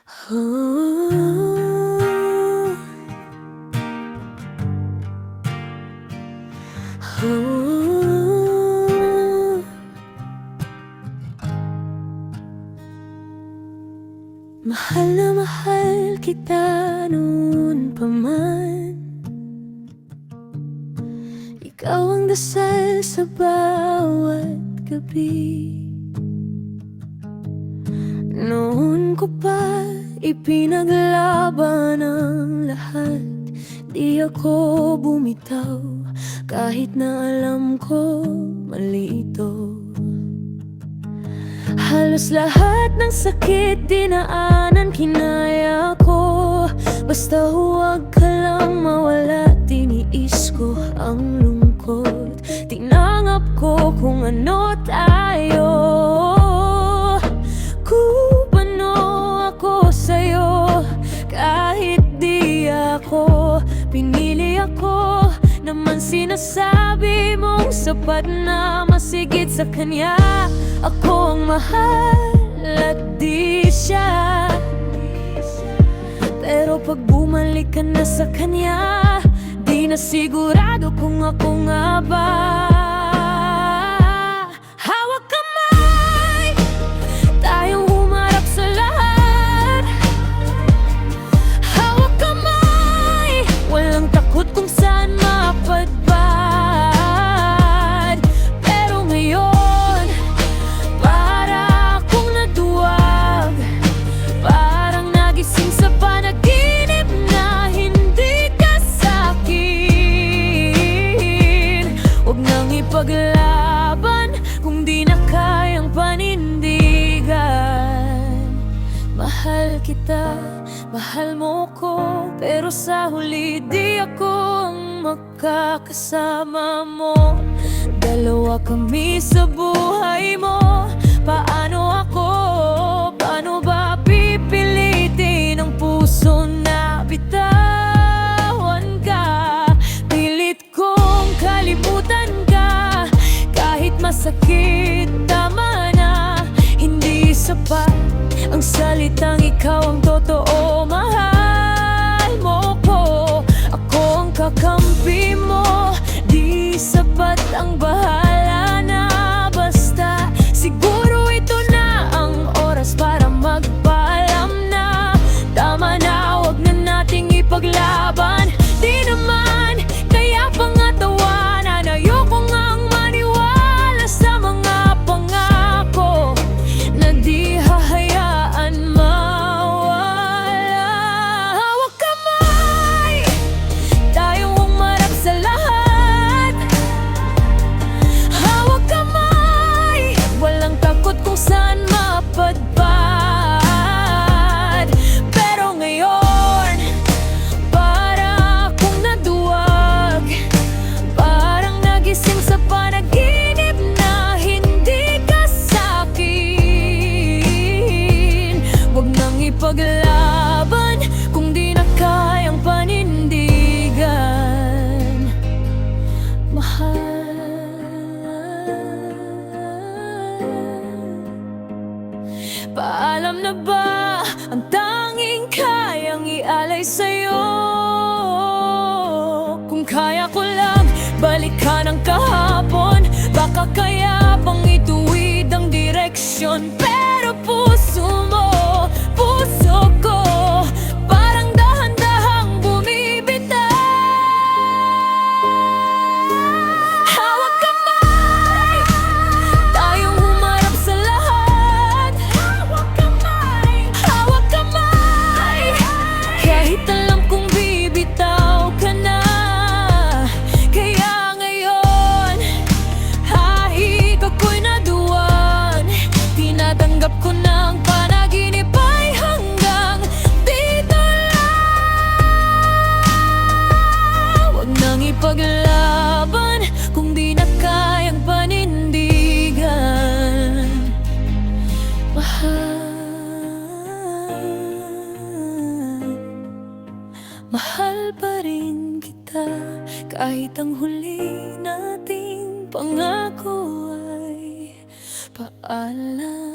Oh, oh. Mahal na mahal kita noon pa man. Ikaw ang dasal sa bawat gabi. Noon ko pa ipinaglaban ang lahat. Di ako bumitaw kahit na alam ko mali ito. Halos lahat ng sakit dinaanan kinaya ko. Basta huwag ka lang mawala. Tiniis ko ang lungkot. Tinanggap ko kung ano tayo. Kupano ako sa'yo kahit di ako pinili ako. Naman sinasabi mong sapat na masigit sa kanya. Ako ang mahal at di siya. Pero pag bumalik ka na sa kanya, di na sigurado kung ako nga ba. Hawak kamay, tayong humarap sa lahat. Hawak kamay, walang takot kung saan mapadpad. Pero ngayon, para akong naduwag, parang nagising sa panaginip na hindi ka sa'kin. Huwag nang ipaglaban kung di na kayang panindigan. Mahal kita, mahal mo ko, pero sa huli di ako ang makakasama mo. Dalawa kami sa buhay mo. Paano ako? Paano ba pipilitin ang puso na bitawan ka? Pilit kong kalimutan ka kahit masakit, tama na. Hindi sapat ang salitang ikaw ang totoo. Mahal mo ko, ako ang kakampi mo. Di sapat ang bahala na. Basta siguro ito na ang oras para magpaalam na. Tama na, huwag na nating ipaglaban. Di naman kaya pangatawanan. Ayoko ngang maniwala sa mga pangako na di hahayaan mawala. Hawak kamay, tayong humarap sa lahat. Hawak kamay, walang takot kung saan mapadpad. Pero ngayon, para akong naduwag, parang nagising sa panaginip na hindi ka sa'kin. Huwag nang ipaglaban kung di na kayang panindigan. Mahal, paalam na ba ang tanging kayang ialay sa'yo? Kung kaya ko lang balikan ang kahapon, baka kaya pang ituwid ang direksyon. Pero puso mo, puso ko, parang dahan-dahang bumibitaw. Hawak kamay, tayong humarap sa lahat. Hawak kamay, hawak kamay, kahit alam kong bibitaw ka na. Kaya ngayon, kahit ako'y naduwan, tinatanggap ko na ang panaginip ay hanggang dito lang. Huwag nang ipaglaban kung di na kayang panindigan. Mahal pa rin kita kahit ang huli nating pangako ay paalam.